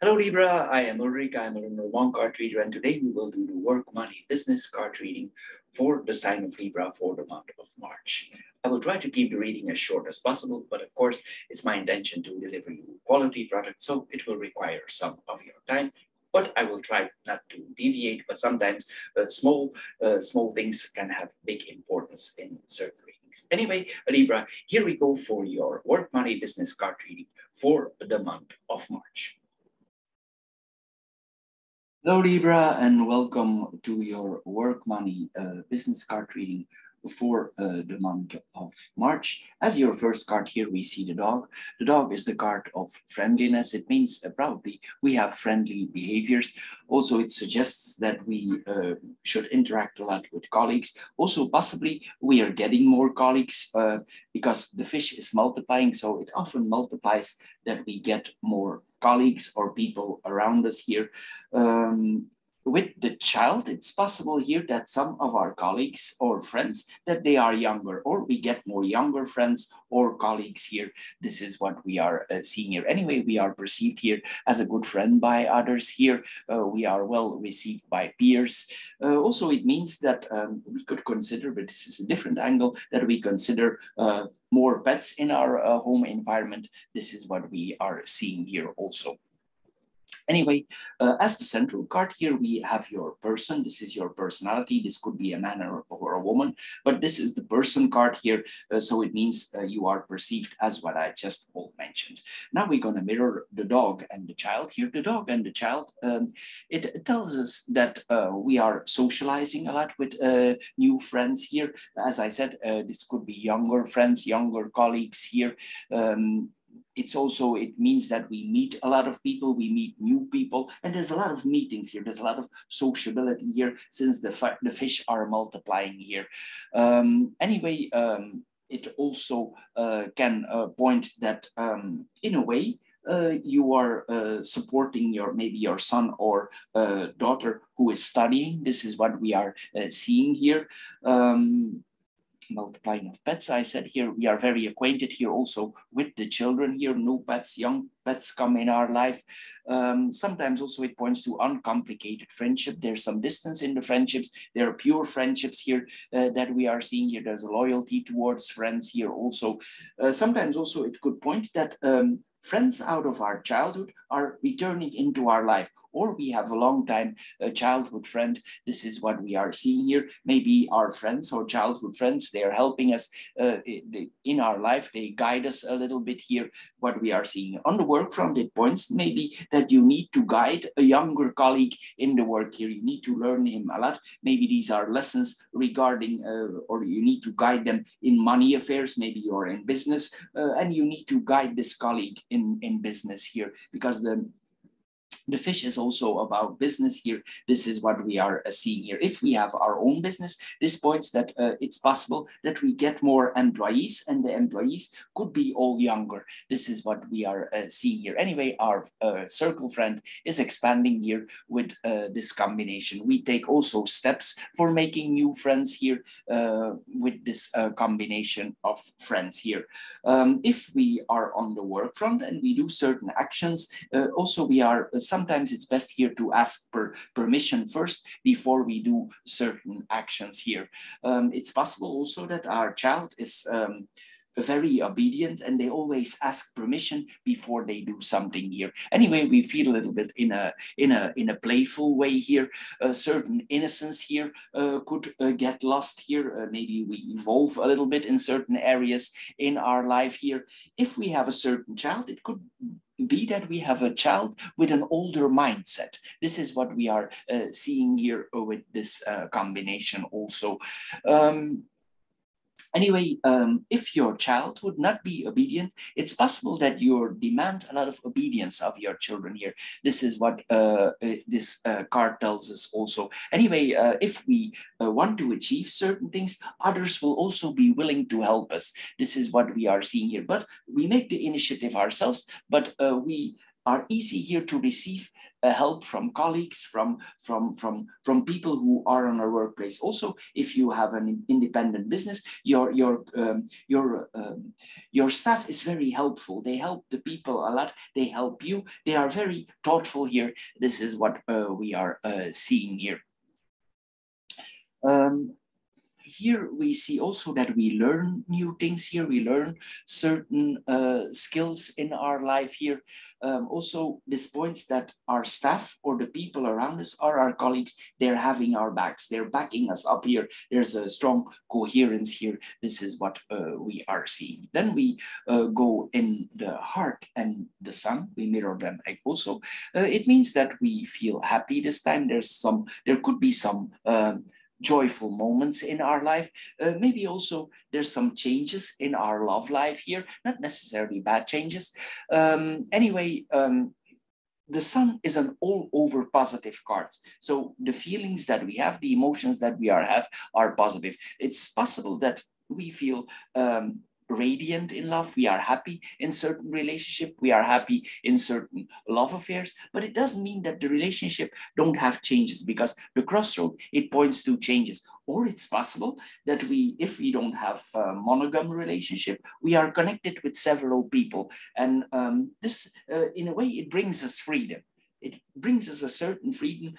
Hello Libra, I am Ulrich, I am a Lenormand card reader, and today we will do the work, money, business card reading for the sign of Libra for the month of March. I will try to keep the reading as short as possible, but of course it's my intention to deliver you quality product, so it will require some of your time. But I will try not to deviate, but sometimes small things can have big importance in certain readings. Anyway, Libra, here we go for your work, money, business card reading for the month of March. Hello Libra, and welcome to your work, money, business card reading for the month of March. As your first card here, we see the dog. The dog is the card of friendliness. It means probably we have friendly behaviors. Also, it suggests that we should interact a lot with colleagues. Also, possibly we are getting more colleagues because the fish is multiplying. So it often multiplies that we get more colleagues or people around us here. With the child, it's possible here that some of our colleagues or friends, that they are younger, or we get more younger friends or colleagues here. This is what we are seeing here. Anyway, we are perceived here as a good friend by others here. We are well received by peers. Also, it means that we could consider, but this is a different angle, that we consider more pets in our home environment. This is what we are seeing here also. Anyway, as the central card here, we have your person. This is your personality. This could be a man or a woman, but this is the person card here. So it means you are perceived as what I just all mentioned. Now we're going to mirror the dog and the child here. The dog and the child, it tells us that we are socializing a lot with new friends here. As I said, this could be younger friends, younger colleagues here. It means that we meet a lot of people, we meet new people, and there's a lot of meetings here. There's a lot of sociability here since the fish are multiplying here. Anyway, it also can point that in a way, you are supporting maybe your son or daughter who is studying. This is what we are seeing here. Multiplying of pets, I said here, we are very acquainted here also with the children here. New pets, young pets come in our life. Sometimes also it points to uncomplicated friendship. There's some distance in the friendships. There are pure friendships here that we are seeing here. There's a loyalty towards friends here also. Sometimes also it could point that friends out of our childhood are returning into our life, or we have a long time childhood friend. This is what we are seeing here. Maybe our friends or childhood friends, they are helping us in our life. They guide us a little bit here, what we are seeing. On the work front, it points maybe that you need to guide a younger colleague in the work here. You need to learn him a lot. Maybe these are lessons regarding, or you need to guide them in money affairs. Maybe you're in business and you need to guide this colleague in business here, because the fish is also about business here. This is what we are seeing here. If we have our own business, this points that it's possible that we get more employees, and the employees could be all younger. This is what we are seeing here. Anyway, our circle friend is expanding here with this combination. We take also steps for making new friends here with this combination of friends here. If we are on the work front and we do certain actions, also we are sometimes it's best here to ask permission first before we do certain actions here. It's possible also that our child is very obedient and they always ask permission before they do something here. Anyway, we feel a little bit in a playful way here. A certain innocence here could get lost here. Maybe we evolve a little bit in certain areas in our life here. If we have a certain child, it could be that we have a child with an older mindset. This is what we are seeing here with this combination also. Anyway, if your child would not be obedient, it's possible that you demand a lot of obedience of your children here. This is what this card tells us also. Anyway, if we want to achieve certain things, others will also be willing to help us. This is what we are seeing here. But we make the initiative ourselves, but we are easy here to receive help from colleagues, from people who are on our workplace. Also, if you have an independent business, your staff is very helpful. They help the people a lot. They help you. They are very thoughtful here. This is what we are seeing here. Here we see also that we learn new things here. We learn certain skills in our life here. Also, this points that our staff or the people around us or our colleagues, they're having our backs. They're backing us up here. There's a strong coherence here. This is what we are seeing. Then we go in the heart and the sun. We mirror them also. It means that we feel happy this time. There could be some joyful moments in our life. Maybe also there's some changes in our love life here, not necessarily bad changes. Anyway, the sun is an all over positive card. So the feelings that we have, the emotions that we have are positive. It's possible that we feel radiant in love. We are happy in certain relationship. We are happy in certain love affairs, but it doesn't mean that the relationship don't have changes, because the crossroad, it points to changes. Or it's possible that if we don't have a monogam relationship, we are connected with several people. And this, in a way, it brings us freedom. It brings us a certain freedom.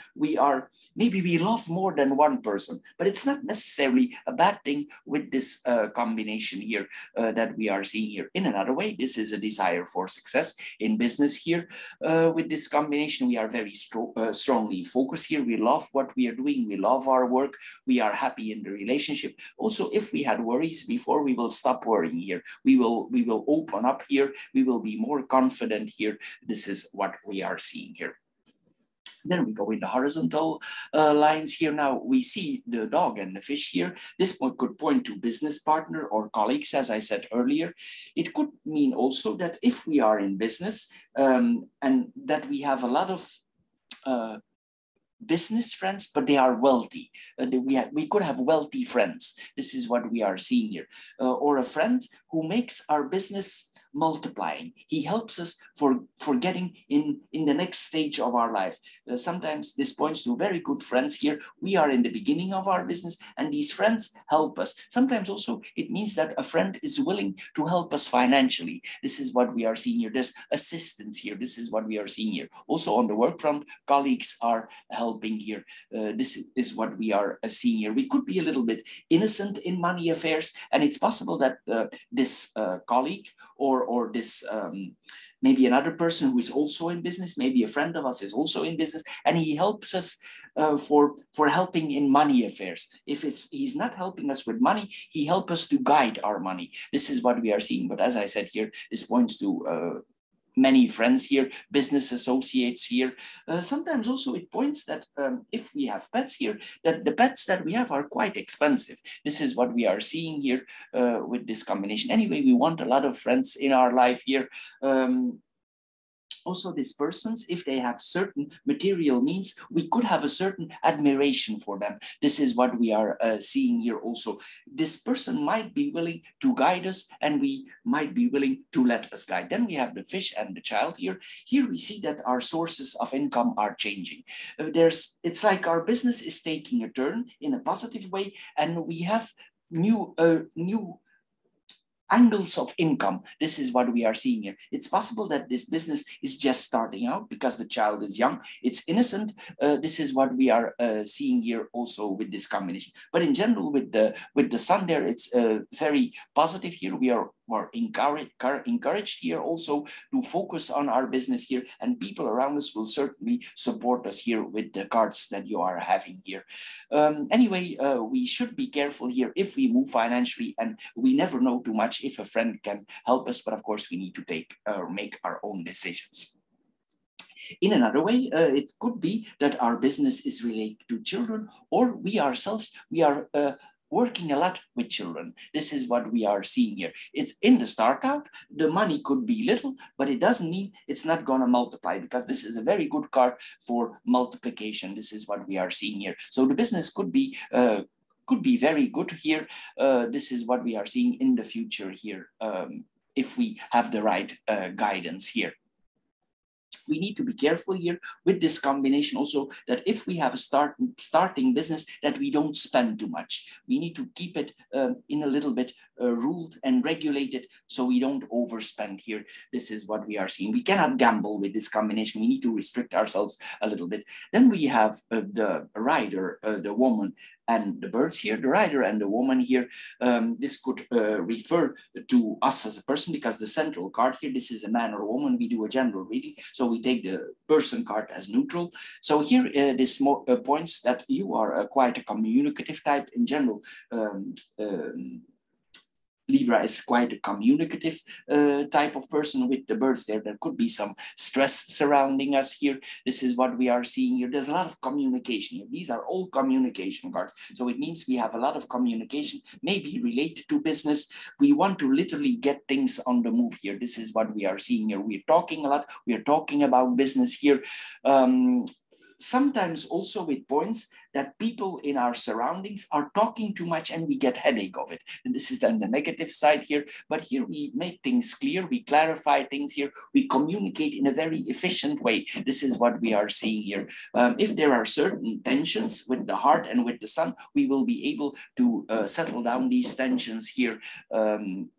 Maybe we love more than one person, but it's not necessarily a bad thing with this combination here that we are seeing here. In another way, this is a desire for success in business here. With this combination, we are very strongly focused here. We love what we are doing. We love our work. We are happy in the relationship. Also, if we had worries before, we will stop worrying here. We will open up here. We will be more confident here. This is what we are seeing here. Then we go in the horizontal lines here. Now we see the dog and the fish here. This could point to business partner or colleagues, as I said earlier. It could mean also that if we are in business and that we have a lot of business friends, but they are wealthy. We could have wealthy friends. This is what we are seeing here. Or a friend who makes our business multiplying. He helps us for getting in the next stage of our life. Sometimes this points to very good friends here. We are in the beginning of our business and these friends help us. Sometimes also it means that a friend is willing to help us financially. This is what we are seeing here. There's assistance here. This is what we are seeing here. Also on the work front, colleagues are helping here. This is what we are seeing here. We could be a little bit innocent in money affairs, and it's possible that this colleague or this maybe another person who is also in business, maybe a friend of us is also in business, and he helps us for helping in money affairs. If he's not helping us with money, he helps us to guide our money. This is what we are seeing. But as I said here, this points to many friends here, business associates here. Sometimes also it points that if we have pets here, that the pets that we have are quite expensive. This is what we are seeing here with this combination. Anyway, we want a lot of friends in our life here. Also, these persons, if they have certain material means, we could have a certain admiration for them. This is what we are seeing here also. This person might be willing to guide us, and we might be willing to let us guide. Then we have the fish and the child here. Here we see that our sources of income are changing. It's like our business is taking a turn in a positive way, and we have new angles of income. This is what we are seeing here. It's possible that this business is just starting out because the child is young, it's innocent. This is what we are seeing here also with this combination. But in general, with the sun there, it's very positive here. We are encouraged here also to focus on our business here, and people around us will certainly support us here with the cards that you are having here. Anyway, we should be careful here if we move financially, and we never know too much if a friend can help us, but of course we need to make our own decisions. In another way, it could be that our business is related to children, or we ourselves, we are working a lot with children. This is what we are seeing here. It's in the start out, the money could be little, but it doesn't mean it's not going to multiply, because this is a very good card for multiplication. This is what we are seeing here. So the business could be very good here. This is what we are seeing in the future here, if we have the right guidance here. We need to be careful here with this combination also, that if we have a starting business, that we don't spend too much. We need to keep it in a little bit ruled and regulated, so we don't overspend here. This is what we are seeing. We cannot gamble with this combination. We need to restrict ourselves a little bit. Then we have the rider, the woman, and the birds here, the rider and the woman here. This could refer to us as a person, because the central card here, this is a man or a woman. We do a general reading, so we take the person card as neutral. So here, this points that you are quite a communicative type in general. Libra is quite a communicative type of person. With the birds there, there could be some stress surrounding us here. This is what we are seeing here. There's a lot of communication here. These are all communication cards. So it means we have a lot of communication, maybe related to business. We want to literally get things on the move here. This is what we are seeing here. We're talking a lot. We are talking about business here. Sometimes also it points that people in our surroundings are talking too much and we get headache of it. And this is then the negative side here. But here we make things clear, we clarify things here, we communicate in a very efficient way. This is what we are seeing here. If there are certain tensions with the heart and with the sun, we will be able to settle down these tensions here,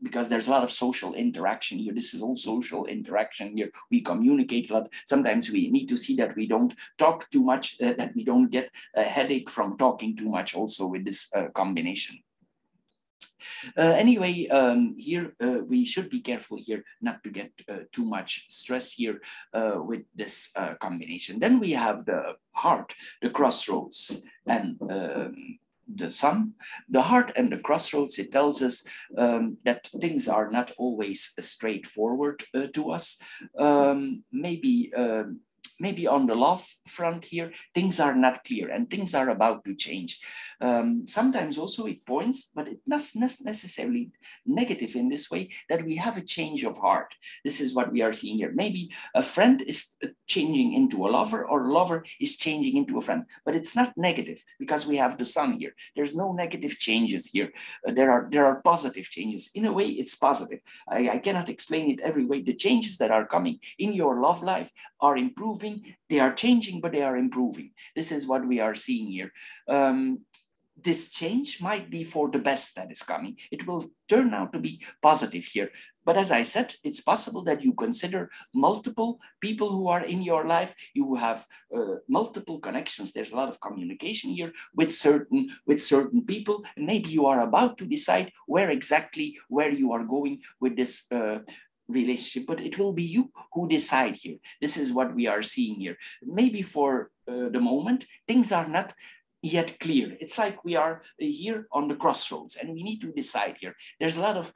because there's a lot of social interaction here. This is all social interaction here. We communicate a lot. Sometimes we need to see that we don't talk too much, that we don't get a headache from talking too much also with this combination. Anyway, here we should be careful here not to get too much stress here with this combination. Then we have the heart, the crossroads, and the sun. The heart and the crossroads, it tells us that things are not always straightforward to us. Maybe on the love front here, things are not clear and things are about to change. Sometimes also it points, but it's not necessarily negative in this way, that we have a change of heart. This is what we are seeing here. Maybe a friend is changing into a lover, or a lover is changing into a friend, but it's not negative because we have the sun here. There's no negative changes here. There are positive changes. In a way, it's positive. I cannot explain it every way. The changes that are coming in your love life are improving. They are changing, but they are improving. This is what we are seeing here. This change might be for the best that is coming. It will turn out to be positive here. But as I said, it's possible that you consider multiple people who are in your life. You have multiple connections. There's a lot of communication here with certain people. And maybe you are about to decide where you are going with this relationship, but it will be you who decide here. This is what we are seeing here. Maybe for the moment, things are not yet clear. It's like we are here on the crossroads and we need to decide here. There's a lot of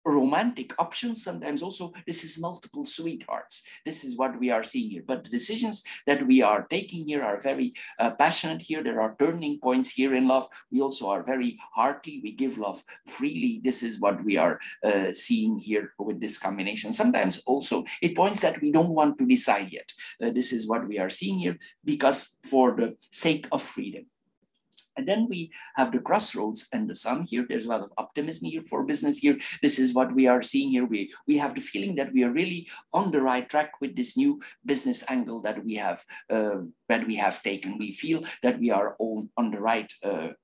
romantic options. Sometimes also this is multiple sweethearts. This is what we are seeing here. But the decisions that we are taking here are very passionate here. There are turning points here in love. We also are very hearty. We give love freely. This is what we are seeing here with this combination. Sometimes also it points that we don't want to decide yet. This is what we are seeing here, because for the sake of freedom. And then we have the crossroads and the sun here. There's a lot of optimism here for business here. This is what we are seeing here. We have the feeling that we are really on the right track with this new business angle that we have taken. We feel that we are all on the right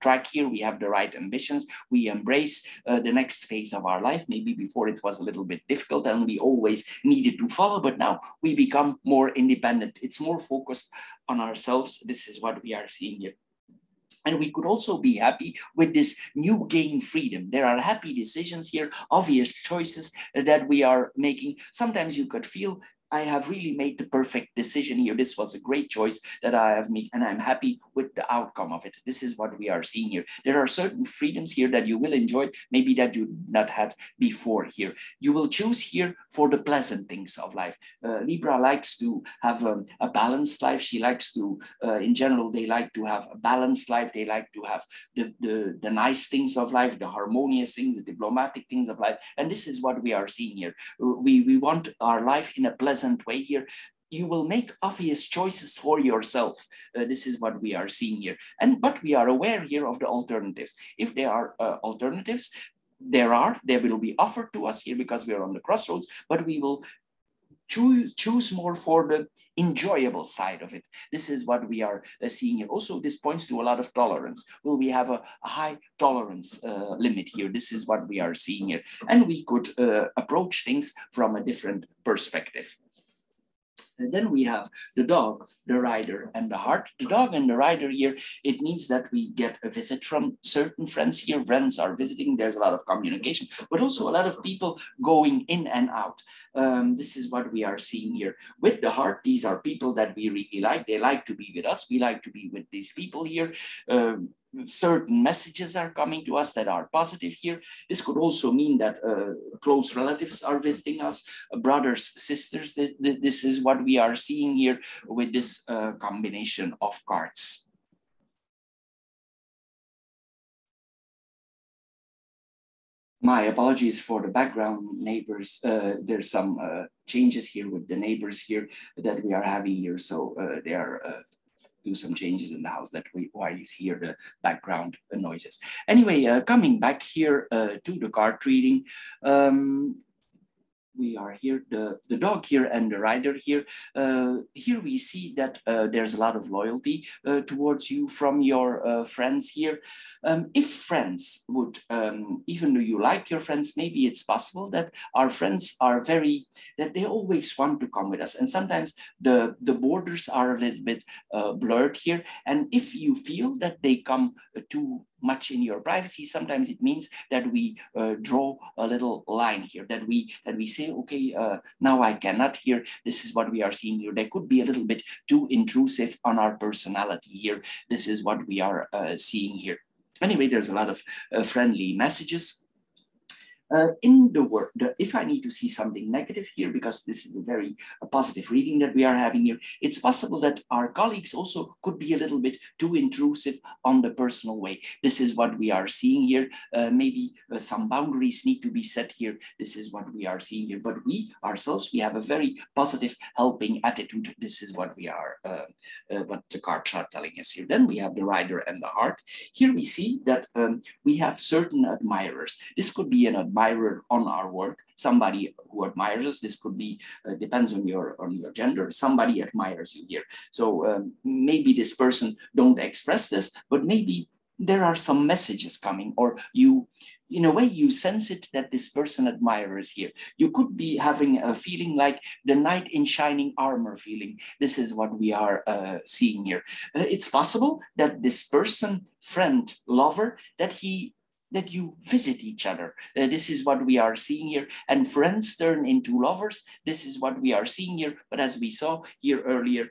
track here. We have the right ambitions. We embrace the next phase of our life. Maybe before it was a little bit difficult and we always needed to follow, but now we become more independent. It's more focused on ourselves. This is what we are seeing here. And we could also be happy with this new gain freedom. There are happy decisions here, obvious choices that we are making. Sometimes you could feel, I have really made the perfect decision here. This was a great choice that I have made, and I'm happy with the outcome of it. This is what we are seeing here. There are certain freedoms here that you will enjoy, maybe that you not had before here. You will choose here for the pleasant things of life. Libra likes to have a balanced life. She likes to, in general, they like to have a balanced life. They like to have the nice things of life, the harmonious things, the diplomatic things of life. And this is what we are seeing here. We want our life in a pleasant way here. You will make obvious choices for yourself. This is what we are seeing here. But we are aware here of the alternatives. If there are alternatives, they will be offered to us here because we are on the crossroads, but we will choose more for the enjoyable side of it. This is what we are seeing here. Also, this points to a lot of tolerance. Will we have a high tolerance limit here? This is what we are seeing here. And we could approach things from a different perspective. And then we have the dog, the rider, and the heart. The dog and the rider here, it means that we get a visit from certain friends here. Friends are visiting, there's a lot of communication, but also a lot of people going in and out. This is what we are seeing here. With the heart, these are people that we really like. They like to be with us. We like to be with these people here. Certain messages are coming to us that are positive here. This could also mean that close relatives are visiting us, brothers, sisters. This is what we are seeing here with this combination of cards. My apologies for the background neighbors. There's some changes here with the neighbors here that we are having here. So they are do some changes in the house that why you hear the background noises. Anyway, coming back here to the card reading, we are here, the dog here and the rider here. Here we see that there's a lot of loyalty towards you from your friends here. If friends would, even though you like your friends, maybe it's possible that our friends are that they always want to come with us. And sometimes the borders are a little bit blurred here. And if you feel that they come too much in your privacy, sometimes it means that we draw a little line here, that we say, okay, now I cannot here. This is what we are seeing here. They could be a little bit too intrusive on our personality here. This is what we are seeing here. Anyway, there's a lot of friendly messages. In the word, if I need to see something negative here, because this is a very positive reading that we are having here, it's possible that our colleagues also could be a little bit too intrusive on the personal way. This is what we are seeing here. Maybe some boundaries need to be set here. This is what we are seeing here. But we ourselves, we have a very positive helping attitude. This is what we are, what the cards are telling us here. Then we have the rider and the heart. Here we see that we have certain admirers. This could be an admirer on our work, somebody who admires us. This could be, depends on your gender, somebody admires you here. So maybe this person don't express this, but maybe there are some messages coming, or you, in a way, you sense it that this person admires here. You could be having a feeling like the knight in shining armor feeling. This is what we are seeing here. It's possible that this person, friend, lover, that you visit each other. This is what we are seeing here. And friends turn into lovers. This is what we are seeing here. But as we saw here earlier,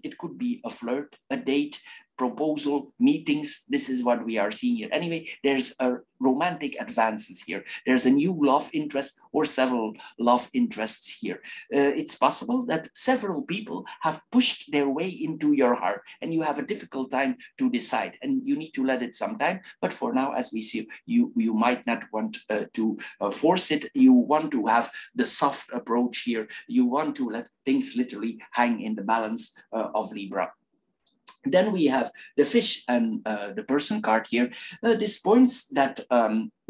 it could be a flirt, a date, proposal, meetings. This is what we are seeing here. Anyway, there's a romantic advances here. There's a new love interest or several love interests here. It's possible that several people have pushed their way into your heart and you have a difficult time to decide, and you need to let it some time. But for now, as we see, you might not want to force it. You want to have the soft approach here. You want to let things literally hang in the balance of Libra. Then we have the fish and the person card here. This points that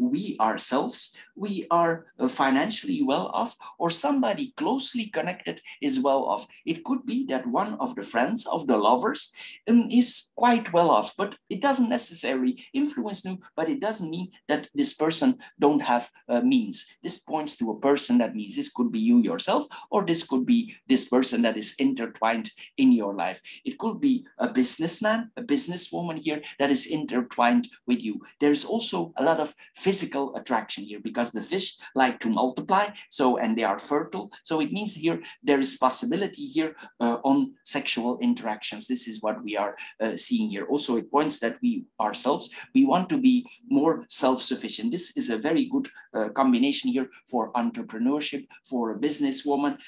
we ourselves, we are financially well off, or somebody closely connected is well off. It could be that one of the friends of the lovers is quite well off, but it doesn't necessarily influence you, but it doesn't mean that this person don't have means. This points to a person that means this could be you yourself, or this could be this person that is intertwined in your life. It could be a businessman, a businesswoman here that is intertwined with you. There's also a lot of physical attraction here because the fish like to multiply, so, and they are fertile. So it means here there is possibility here on sexual interactions. This is what we are seeing here. Also, it points that we ourselves, we want to be more self-sufficient. This is a very good combination here for entrepreneurship, for a businesswoman.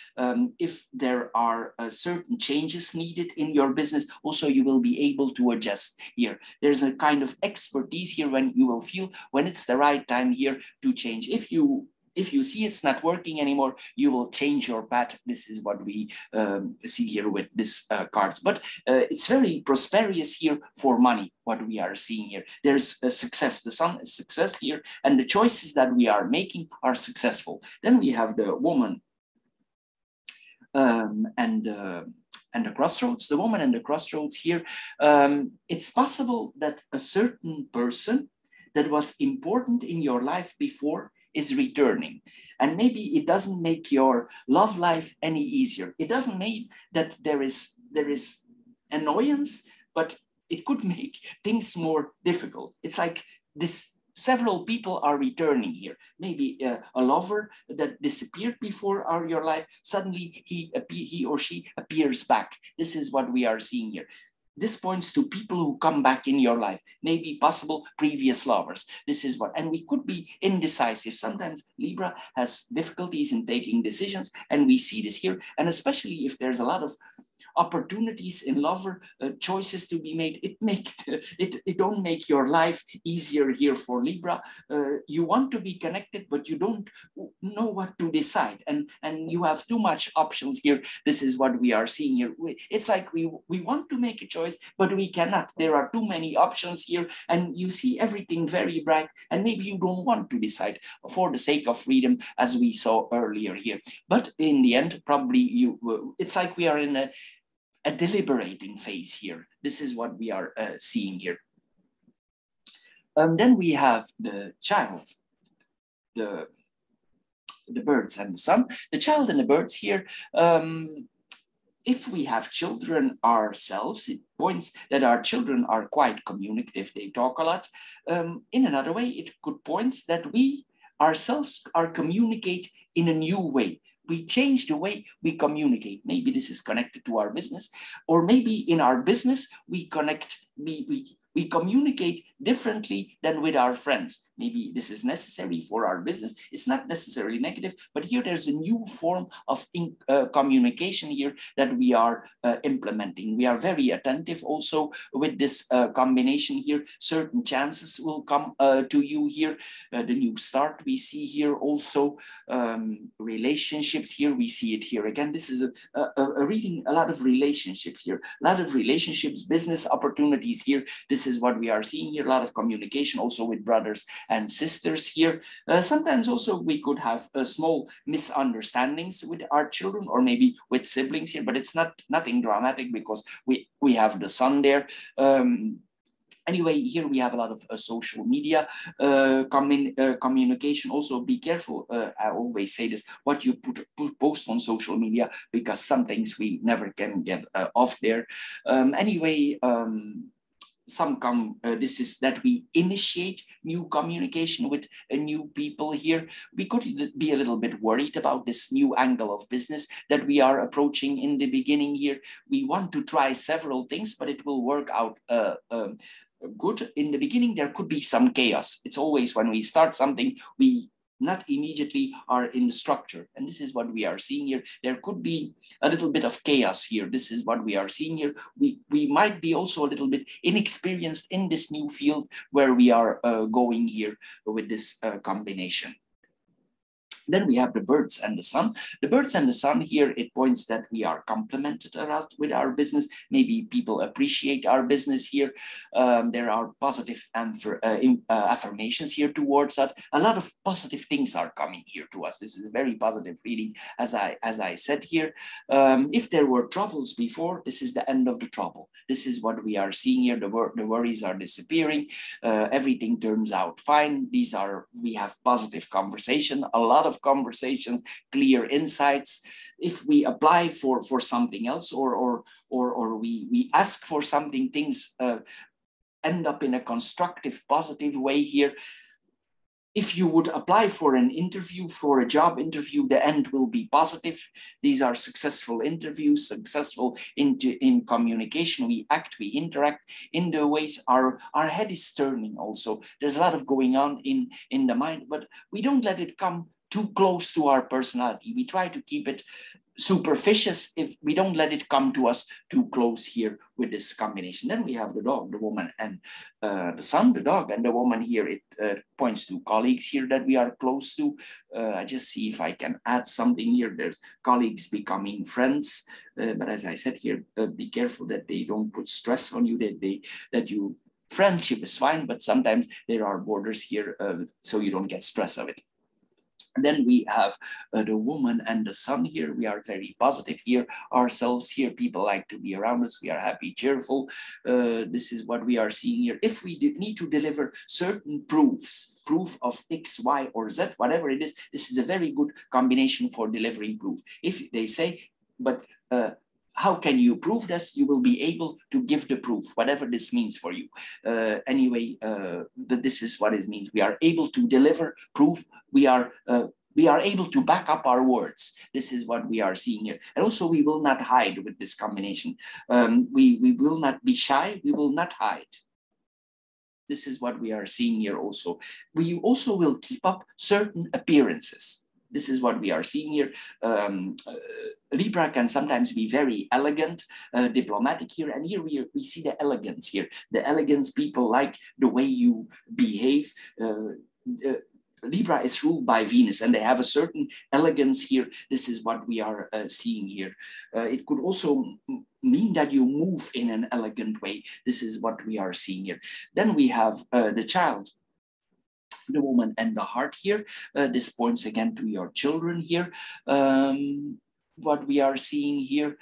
If there are certain changes needed in your business, also you will be able to adjust here. There's a kind of expertise here when you will feel when it's the right time here to change. If you see it's not working anymore, you will change your path. This is what we see here with this cards. But it's very prosperous here for money, what we are seeing here. There's a success. The sun is success here, and the choices that we are making are successful. Then we have the woman And the crossroads, the woman and the crossroads here, it's possible that a certain person that was important in your life before is returning. And maybe it doesn't make your love life any easier. It doesn't mean that there is annoyance, but it could make things more difficult. It's like this. Several people are returning here. Maybe a lover that disappeared before your life, suddenly he or she appears back. This is what we are seeing here. This points to people who come back in your life, maybe possible previous lovers. This is what, and we could be indecisive. Sometimes Libra has difficulties in taking decisions, and we see this here. And especially if there's a lot of opportunities in lover choices to be made, it don't make your life easier here for Libra. You want to be connected, but you don't know what to decide, and you have too much options here. This is what we are seeing here. It's like we want to make a choice, but we cannot. There are too many options here, and you see everything very bright, and maybe you don't want to decide for the sake of freedom, as we saw earlier here. But in the end, probably it's like we are in a deliberating phase here. This is what we are seeing here. Then we have the child, the birds and the sun. The child and the birds here, if we have children ourselves, it points that our children are quite communicative. They talk a lot. In another way, it could point that we ourselves are communicate in a new way. We change the way we communicate. Maybe this is connected to our business, or maybe in our business, we communicate differently than with our friends. Maybe this is necessary for our business. It's not necessarily negative, but here there's a new form of communication here that we are implementing. We are very attentive also with this combination here. Certain chances will come to you here. The new start we see here also. Relationships here, we see it here again. This is a reading, a lot of relationships here. A lot of relationships, business opportunities here. This is what we are seeing here. A lot of communication also with brothers and sisters here. Sometimes also we could have small misunderstandings with our children, or maybe with siblings here, but it's nothing dramatic because we have the sun there. Anyway, here we have a lot of social media communication. Also, be careful. I always say this: what you post on social media, because some things we never can get off there. Anyway. This is that we initiate new communication with new people here. We could be a little bit worried about this new angle of business that we are approaching in the beginning here. We want to try several things, but it will work out good. In the beginning, there could be some chaos. It's always when we start something, we not immediately are in the structure. And this is what we are seeing here. There could be a little bit of chaos here. This is what we are seeing here. We might be also a little bit inexperienced in this new field where we are going here with this combination. Then we have the birds and the sun. The birds and the sun here, it points that we are complemented around with our business. Maybe people appreciate our business here. There are positive affirmations here towards that. A lot of positive things are coming here to us. This is a very positive reading, as I said here. If there were troubles before, this is the end of the trouble. This is what we are seeing here. The worries are disappearing. Everything turns out fine. We have positive conversation, a lot of conversations, clear insights. If we apply for something else, or we ask for something, things end up in a constructive, positive way here. If you would apply for an interview, for a job interview, the end will be positive. These are successful interviews, successful in communication. We act, we interact in the ways our head is turning also. There's a lot of going on in the mind, but we don't let it come too close to our personality. We try to keep it superficial. If we don't let it come to us too close here with this combination. Then we have the dog, the woman, and the sun. The dog and the woman here, it points to colleagues here that we are close to. I just see if I can add something here. There's colleagues becoming friends, but as I said here, be careful that they don't put stress on you, that you friendship is fine, but sometimes there are borders here, so you don't get stress of it. Then we have the woman and the sun here. We are very positive here ourselves here. People like to be around us. We are happy, cheerful. This is what we are seeing here. If we need to deliver certain proofs, proof of X, Y, or Z, whatever it is, this is a very good combination for delivering proof. If they say, but how can you prove this? You will be able to give the proof, whatever this means for you. Anyway, this is what it means. We are able to deliver proof. We are able to back up our words. This is what we are seeing here. And also we will not hide with this combination. We will not be shy. We will not hide. This is what we are seeing here also. We also will keep up certain appearances. This is what we are seeing here. Libra can sometimes be very elegant, diplomatic here. And here we see the elegance here. The elegance, people like the way you behave. Libra is ruled by Venus and they have a certain elegance here. This is what we are seeing here. It could also mean that you move in an elegant way. This is what we are seeing here. Then we have the child, the woman and the heart here. This points again to your children here. What we are seeing here,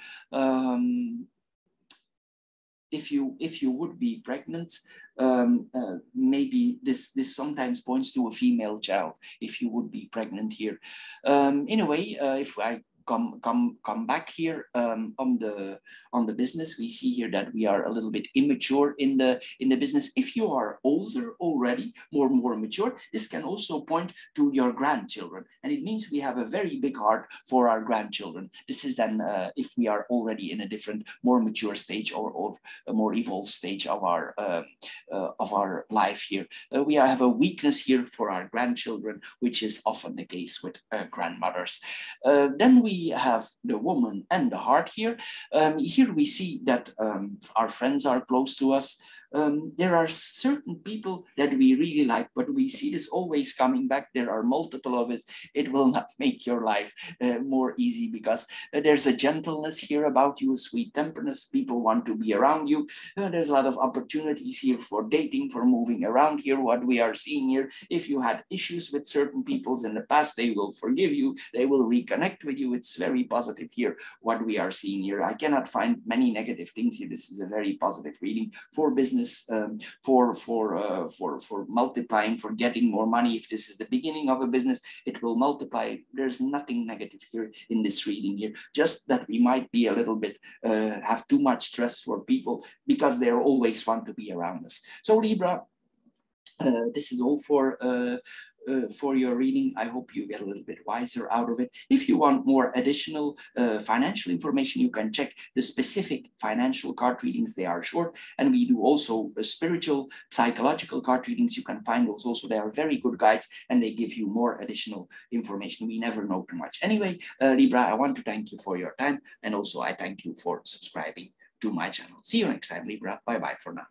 if you would be pregnant, maybe this sometimes points to a female child. If you would be pregnant here, in a way, if I come back here on the business, we see here that we are a little bit immature in the business. If you are older already, more mature, this can also point to your grandchildren, and it means we have a very big heart for our grandchildren. This is then if we are already in a different, more mature stage or a more evolved stage of our life here. We have a weakness here for our grandchildren, which is often the case with grandmothers. Then we have the woman and the heart here. Here we see that our friends are close to us. There are certain people that we really like, but we see this always coming back. There are multiple of it. It will not make your life more easy because there's a gentleness here about you, a sweet temperance. People want to be around you. There's a lot of opportunities here for dating, for moving around here. What we are seeing here, if you had issues with certain peoples in the past, they will forgive you. They will reconnect with you. It's very positive here, what we are seeing here. I cannot find many negative things here. This is a very positive reading for business. For multiplying, for getting more money. If this is the beginning of a business, it will multiply. There's nothing negative here in this reading here, just that we might be a little bit have too much stress for people because they always want to be around us. So Libra, this is all for your reading. I hope you get a little bit wiser out of it. If you want more additional financial information, you can check the specific financial card readings. They are short, and we do also spiritual, psychological card readings. You can find those also. They are very good guides, and they give you more additional information. We never know too much. Anyway, Libra, I want to thank you for your time, and also I thank you for subscribing to my channel. See you next time, Libra. Bye-bye for now.